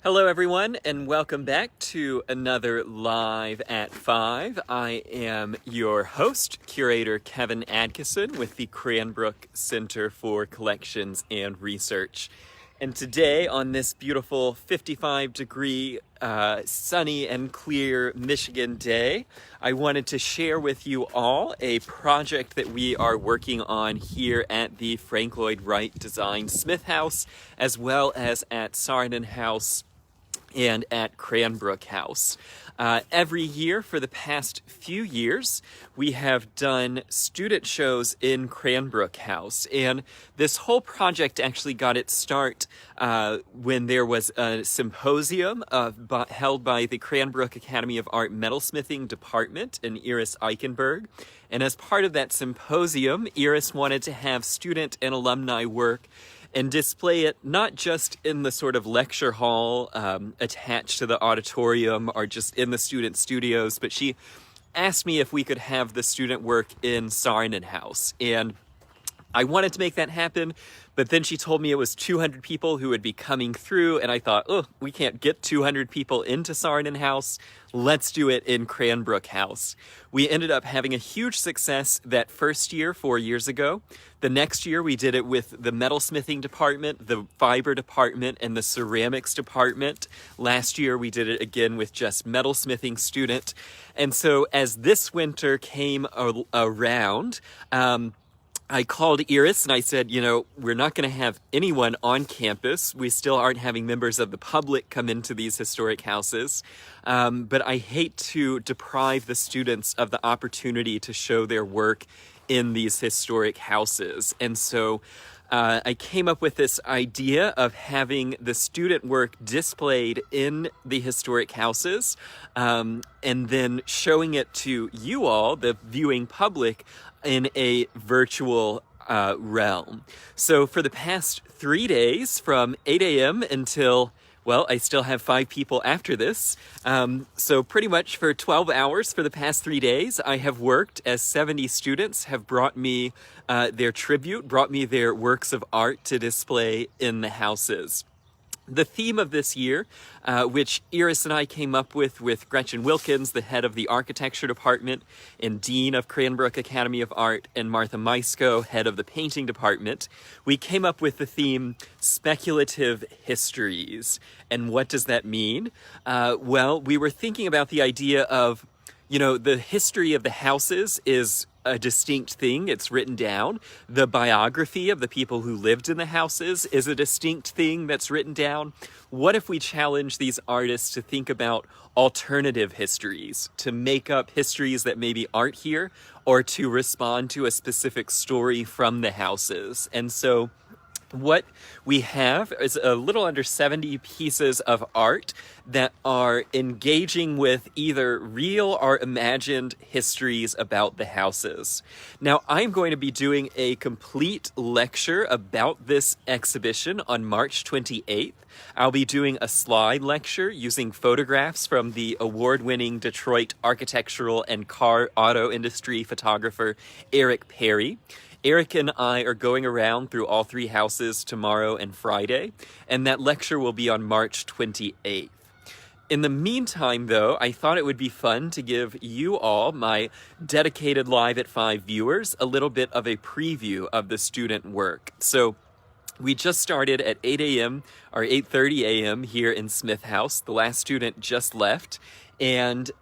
Hello everyone, and welcome back to another Live at 5. I am your host, Curator Kevin Adkisson with the Cranbrook Center for Collections and Research. And today, on this beautiful 55-degree, sunny and clear Michigan day, I wanted to share with you all a project that we are working on here at the Frank Lloyd Wright Design Smith House, as well as at Saarinen House and at Cranbrook House. Every year for the past few years, we have done student shows in Cranbrook House. And this whole project actually got its start when there was a symposium held by the Cranbrook Academy of Art Metalsmithing Department and Iris Eichenberg. And as part of that symposium, Iris wanted to have student and alumni work and display it not just in the sort of lecture hall attached to the auditorium or just in the student studios, but she asked me if we could have the student work in Saarinen House. And I wanted to make that happen, but then she told me it was 200 people who would be coming through, and I thought, oh, we can't get 200 people into Saarinen House. Let's do it in Cranbrook House. We ended up having a huge success that first year, 4 years ago. The next year, we did it with the metalsmithing department, the fiber department, and the ceramics department. Last year, we did it again with just metalsmithing student. And so as this winter came around, I called Iris and I said, we're not going to have anyone on campus. We still aren't having members of the public come into these historic houses. But I hate to deprive the students of the opportunity to show their work in these historic houses. And so I came up with this idea of having the student work displayed in the historic houses and then showing it to you all, the viewing public, in a virtual realm. So for the past 3 days, from 8 a.m. until, well, I still have 5 people after this. So pretty much for 12 hours for the past 3 days, I have worked as 70 students have brought me their tribute, brought me their works of art to display in the houses. The theme of this year, which Iris and I came up with Gretchen Wilkins, the head of the architecture department and dean of Cranbrook Academy of Art, and Martha Maisko, head of the painting department, we came up with the theme Speculative Histories. And what does that mean? Well, we were thinking about the idea of, the history of the houses is a distinct thing. It's written down. The biography of the people who lived in the houses is a distinct thing that's written down. What if we challenge these artists to think about alternative histories, to make up histories that maybe aren't here, or to respond to a specific story from the houses? And so what we have is a little under 70 pieces of art that are engaging with either real or imagined histories about the houses. Now, I'm going to be doing a complete lecture about this exhibition on March 28th. I'll be doing a slide lecture using photographs from the award-winning Detroit architectural and car auto industry photographer Eric Perry. Eric and I are going around through all 3 houses tomorrow and Friday, and that lecture will be on March 28th. In the meantime, though, I thought it would be fun to give you all, my dedicated Live at 5 viewers, a little bit of a preview of the student work. So we just started at 8 a.m. or 8:30 a.m. here in Smith House. The last student just left, and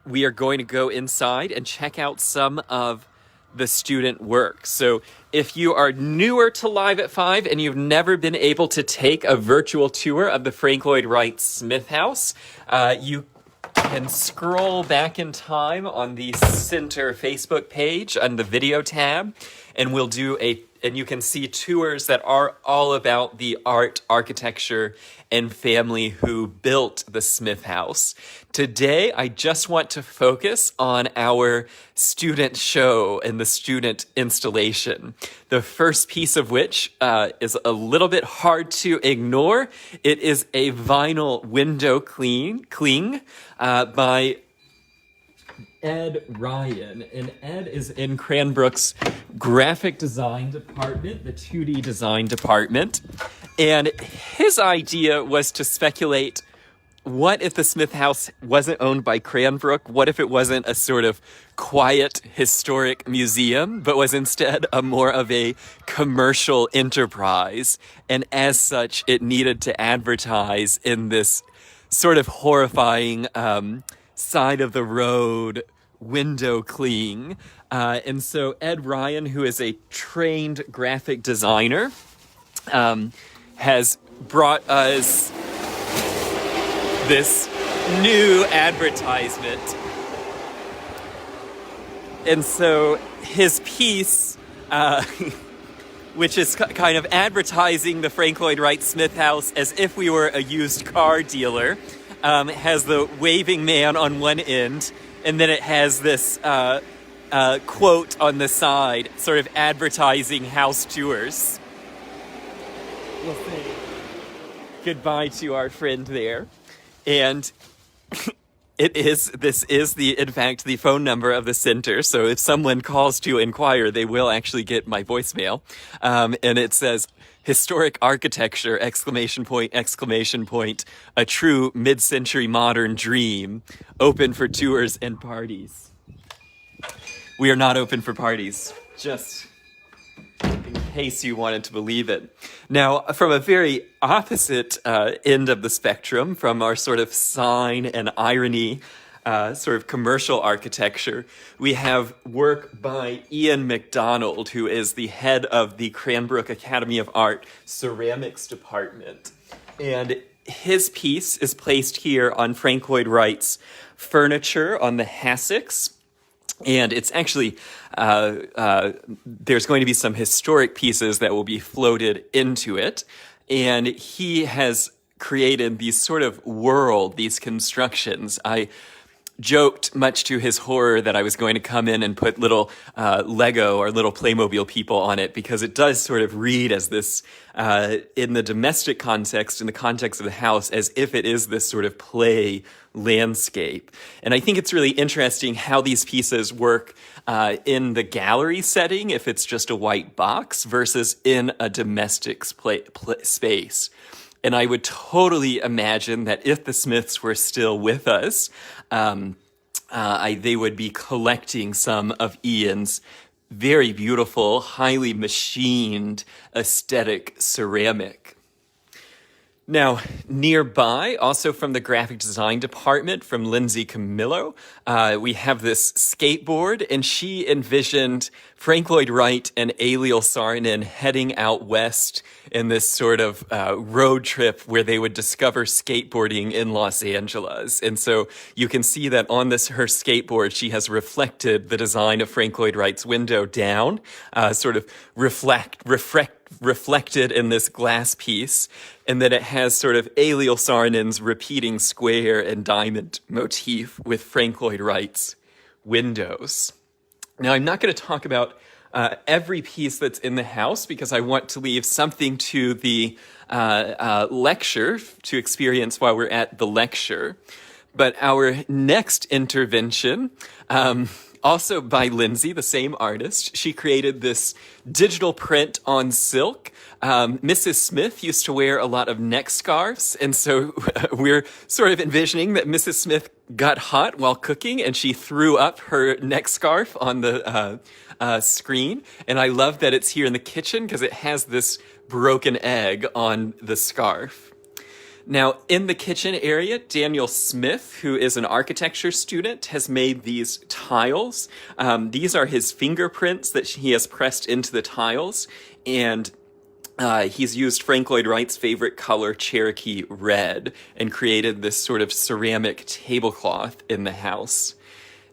we are going to go inside and check out some of the student work. So if you are newer to Live at 5 and you've never been able to take a virtual tour of the Frank Lloyd Wright Smith House, you can scroll back in time on the center Facebook page on the video tab, and we'll do and you can see tours that are all about the art, architecture, and family who built the Smith House. Today, I just want to focus on our student show and the student installation. The first piece of which is a little bit hard to ignore. It is a vinyl window cling by Ed Ryan, and Ed is in Cranbrook's graphic design department, the 2D design department, and his idea was to speculate, what if the Smith House wasn't owned by Cranbrook? What if it wasn't a sort of quiet historic museum, but was instead a more of a commercial enterprise? And as such, it needed to advertise in this sort of horrifying side of the road window cling. And so Ed Ryan, who is a trained graphic designer, has brought us this new advertisement. And so his piece, which is kind of advertising the Frank Lloyd Wright Smith House as if we were a used car dealer, has the waving man on one end, and then it has this quote on the side, sort of advertising house tours. We'll say goodbye to our friend there. And this is in fact, the phone number of the center. So if someone calls to inquire, they will actually get my voicemail. And it says, historic architecture, exclamation point, a true mid-century modern dream, open for tours and parties. We are not open for parties, just in case you wanted to believe it. Now, from a very opposite end of the spectrum, from our sort of sign and irony, sort of commercial architecture, we have work by Ian McDonald, who is the head of the Cranbrook Academy of Art Ceramics Department. And his piece is placed here on Frank Lloyd Wright's furniture on the hassocks. And it's actually, there's going to be some historic pieces that will be floated into it. And he has created these sort of these constructions. I joked, much to his horror, that I was going to come in and put little Lego or little Playmobil people on it, because it does sort of read as this, in the domestic context, in the context of the house, as if it is this sort of play landscape. And I think it's really interesting how these pieces work in the gallery setting, if it's just a white box, versus in a domestic space. And I would totally imagine that if the Smiths were still with us, they would be collecting some of Ian's very beautiful, highly machined aesthetic ceramic. Now, nearby, also from the graphic design department, from Lindsay Camillo, we have this skateboard, and she envisioned Frank Lloyd Wright and Eliel Saarinen heading out west in this sort of road trip where they would discover skateboarding in Los Angeles. And so you can see that on her skateboard, she has reflected the design of Frank Lloyd Wright's window down, sort of reflected in this glass piece. And then it has sort of Eliel Saarinen's repeating square and diamond motif with Frank Lloyd Wright's windows. Now, I'm not going to talk about every piece that's in the house, because I want to leave something to the lecture to experience while we're at the lecture. But our next intervention, also by Lindsay, the same artist, she created this digital print on silk. Mrs. Smith used to wear a lot of neck scarves, and so we're sort of envisioning that Mrs. Smith got hot while cooking, and she threw up her neck scarf on the screen. And I love that it's here in the kitchen, because it has this broken egg on the scarf. Now, in the kitchen area, Daniel Smith, who is an architecture student, has made these tiles. These are his fingerprints that he has pressed into the tiles, and he's used Frank Lloyd Wright's favorite color, Cherokee red, and created this sort of ceramic tablecloth in the house.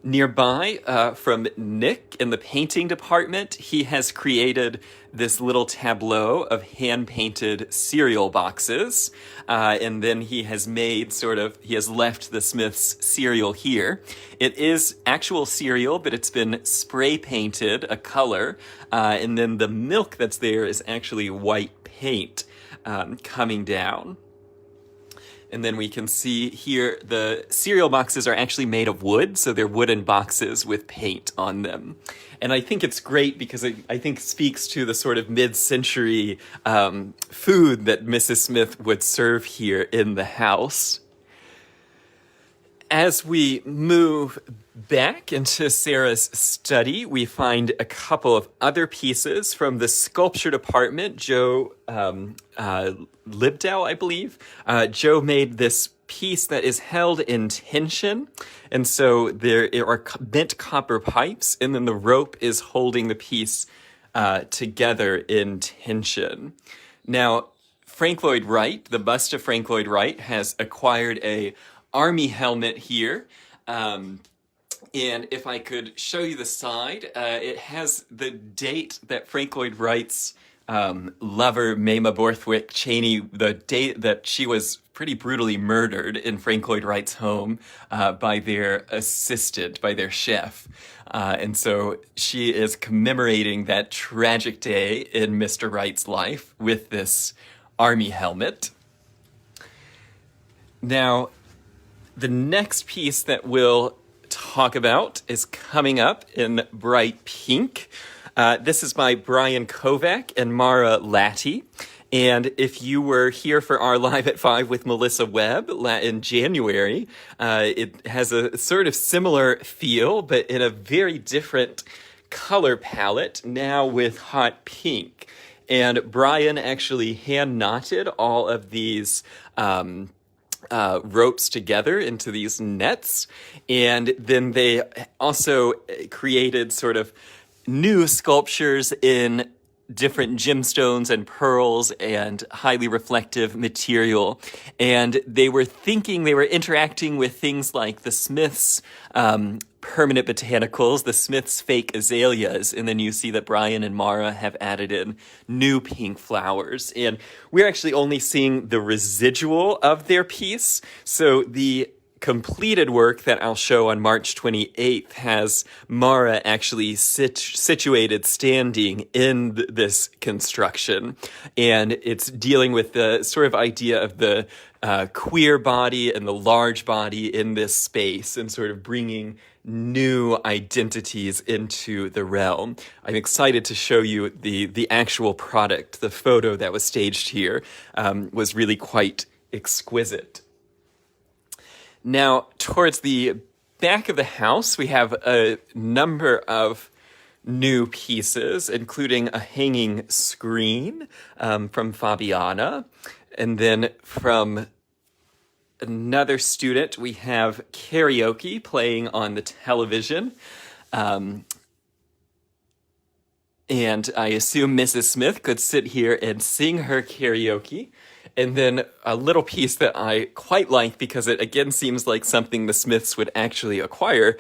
Nearby, from Nick in the painting department, he has created this little tableau of hand-painted cereal boxes. And then he has left the Smiths cereal here. It is actual cereal, but it's been spray painted a color. And then the milk that's there is actually white paint coming down. And then we can see here the cereal boxes are actually made of wood, so they're wooden boxes with paint on them. And I think it's great because I think speaks to the sort of mid-century food that Mrs. Smith would serve here in the house. As we move back into Sarah's study, we find a couple of other pieces from the sculpture department. Joe Libdow, I believe. Joe made this piece that is held in tension. And so there are bent copper pipes, and then the rope is holding the piece together in tension. Now, Frank Lloyd Wright, the bust of Frank Lloyd Wright, has acquired a Army helmet here. And if I could show you the side, it has the date that Frank Lloyd Wright's lover, Mamah Borthwick Cheney, the date that she was pretty brutally murdered in Frank Lloyd Wright's home by their assistant, by their chef. And so she is commemorating that tragic day in Mr. Wright's life with this Army helmet. Now, the next piece that we'll talk about is coming up in bright pink. This is by Brian Kovac and Mara Latty. And if you were here for our Live at 5 with Melissa Webb in January, it has a sort of similar feel, but in a very different color palette, now with hot pink. And Brian actually hand knotted all of these ropes together into these nets. And then they also created sort of new sculptures in different gemstones and pearls and highly reflective material. And they were interacting with things like the Smiths' permanent botanicals, the Smiths' fake azaleas, and then you see that Brian and Mara have added in new pink flowers. And we're actually only seeing the residual of their piece. So the completed work that I'll show on March 28th has Mara actually situated standing in this construction. And it's dealing with the sort of idea of the queer body and the large body in this space and sort of bringing new identities into the realm. I'm excited to show you the actual product. The photo that was staged here was really quite exquisite. Now, towards the back of the house, we have a number of new pieces, including a hanging screen from Fabiana. And then from another student, we have karaoke playing on the television. And I assume Mrs. Smith could sit here and sing her karaoke. And then a little piece that I quite like, because it again seems like something the Smiths would actually acquire,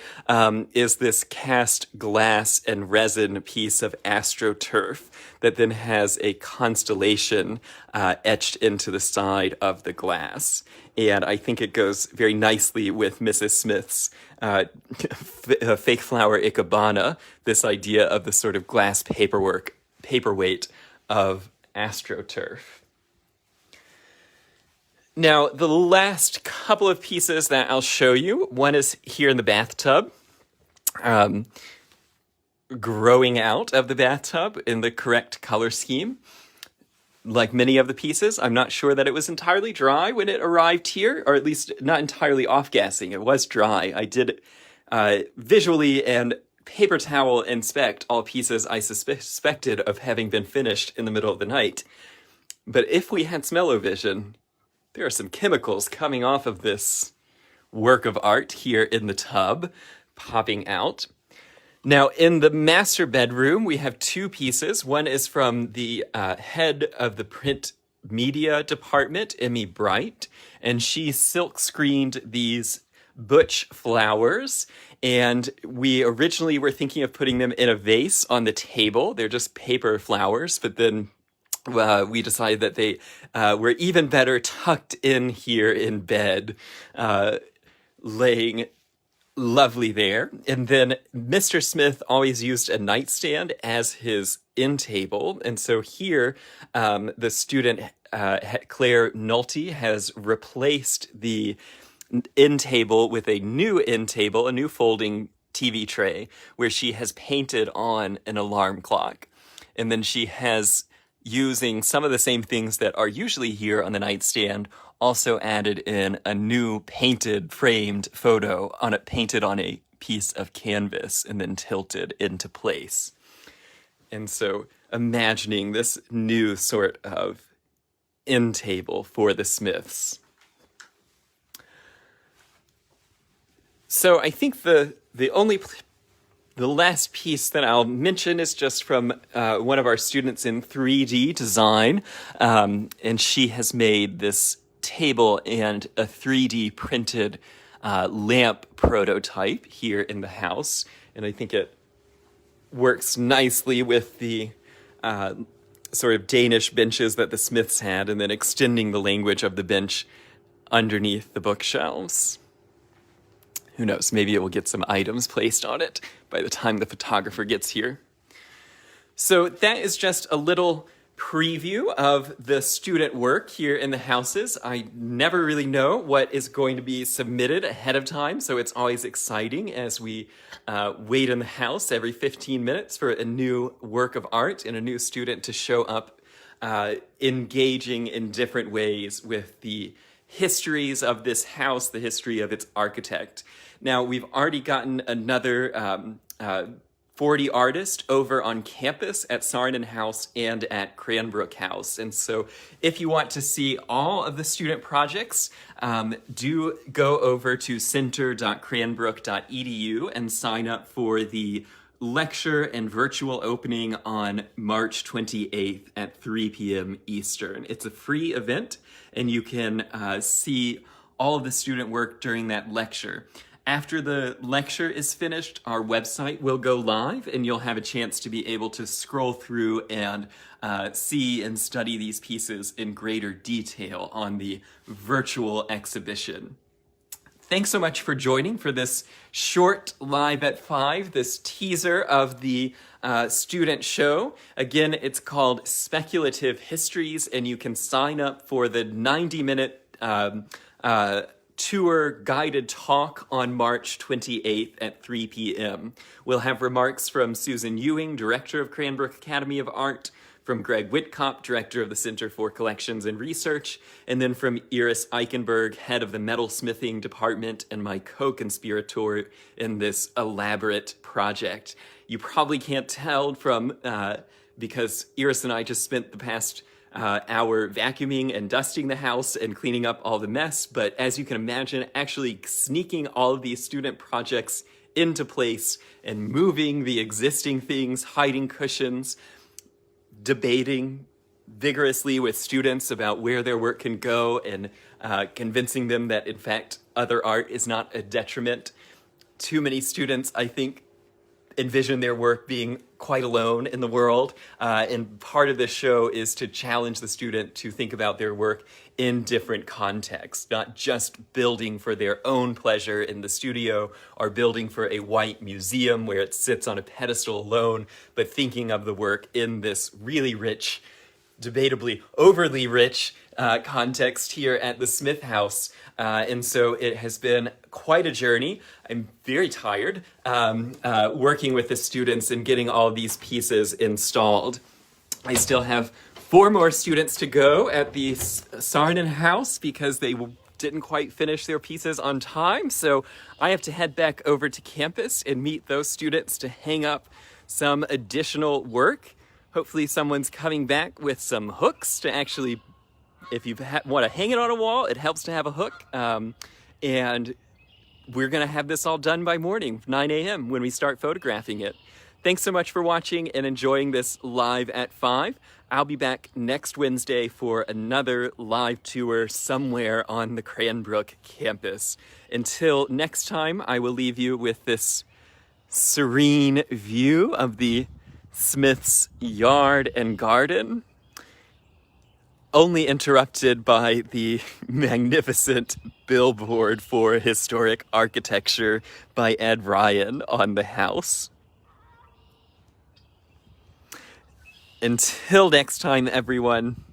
is this cast glass and resin piece of astroturf that then has a constellation etched into the side of the glass. And I think it goes very nicely with Mrs. Smith's fake flower ikebana, this idea of the sort of glass paperweight of astroturf. Now, the last couple of pieces that I'll show you, one is here in the bathtub, growing out of the bathtub in the correct color scheme. Like many of the pieces, I'm not sure that it was entirely dry when it arrived here, or at least not entirely off-gassing. It was dry. I did visually and paper towel inspect all pieces I suspected of having been finished in the middle of the night. But if we had smell-o-vision, there are some chemicals coming off of this work of art here in the tub, popping out. Now, in the master bedroom, we have two pieces. One is from the head of the print media department, Emmy Bright, and she silk screened these butch flowers. And we originally were thinking of putting them in a vase on the table. They're just paper flowers, but then we decided that they were even better tucked in here in bed, laying lovely there. And then Mr. Smith always used a nightstand as his end table. And so here, the student Claire Nolte has replaced the end table with a new end table, a new folding TV tray, where she has painted on an alarm clock. And then she has, using some of the same things that are usually here on the nightstand, also added in a new painted framed photo painted on a piece of canvas and then tilted into place. And so imagining this new sort of end table for the Smiths. So I think the last piece that I'll mention is just from one of our students in 3D design, and she has made this table and a 3D printed lamp prototype here in the house, and I think it works nicely with the sort of Danish benches that the Smiths had, and then extending the language of the bench underneath the bookshelves. Who knows, maybe it will get some items placed on it by the time the photographer gets here. So that is just a little preview of the student work here in the houses. I never really know what is going to be submitted ahead of time, so it's always exciting as we wait in the house every 15 minutes for a new work of art and a new student to show up engaging in different ways with the histories of this house, the history of its architect. Now, we've already gotten another 40 artists over on campus at Sarnen House and at Cranbrook House. And so if you want to see all of the student projects, do go over to center.cranbrook.edu and sign up for the lecture and virtual opening on March 28th at 3 p.m. Eastern. It's a free event, and you can see all of the student work during that lecture. After the lecture is finished, our website will go live, and you'll have a chance to be able to scroll through and see and study these pieces in greater detail on the virtual exhibition. Thanks so much for joining for this short Live at 5, this teaser of the student show. Again, it's called Speculative Histories, and you can sign up for the 90-minute tour guided talk on March 28th at 3 p.m. We'll have remarks from Susan Ewing, Director of Cranbrook Academy of Art, from Greg Whitcop, Director of the Center for Collections and Research, and then from Iris Eichenberg, Head of the Metalsmithing Department and my co-conspirator in this elaborate project. You probably can't tell from, because Iris and I just spent the past hour vacuuming and dusting the house and cleaning up all the mess, but as you can imagine, actually sneaking all of these student projects into place and moving the existing things, hiding cushions, debating vigorously with students about where their work can go and convincing them that, in fact, other art is not a detriment. Too many students, I think, envision their work being quite alone in the world, and part of this show is to challenge the student to think about their work in different contexts, not just building for their own pleasure in the studio or building for a white museum where it sits on a pedestal alone, but thinking of the work in this really rich, debatably overly rich context here at the Smith House. And so it has been quite a journey. I'm very tired working with the students and getting all these pieces installed. I still have 4 more students to go at the Sarnen House because they didn't quite finish their pieces on time. So I have to head back over to campus and meet those students to hang up some additional work. Hopefully someone's coming back with some hooks to actually, if you want to hang it on a wall, it helps to have a hook. And we're going to have this all done by morning, 9 a.m. when we start photographing it. Thanks so much for watching and enjoying this Live at 5. I'll be back next Wednesday for another live tour somewhere on the Cranbrook campus. Until next time, I will leave you with this serene view of the Smith's yard and garden, only interrupted by the magnificent billboard for historic architecture by Ed Ryan on the house. Until next time, everyone.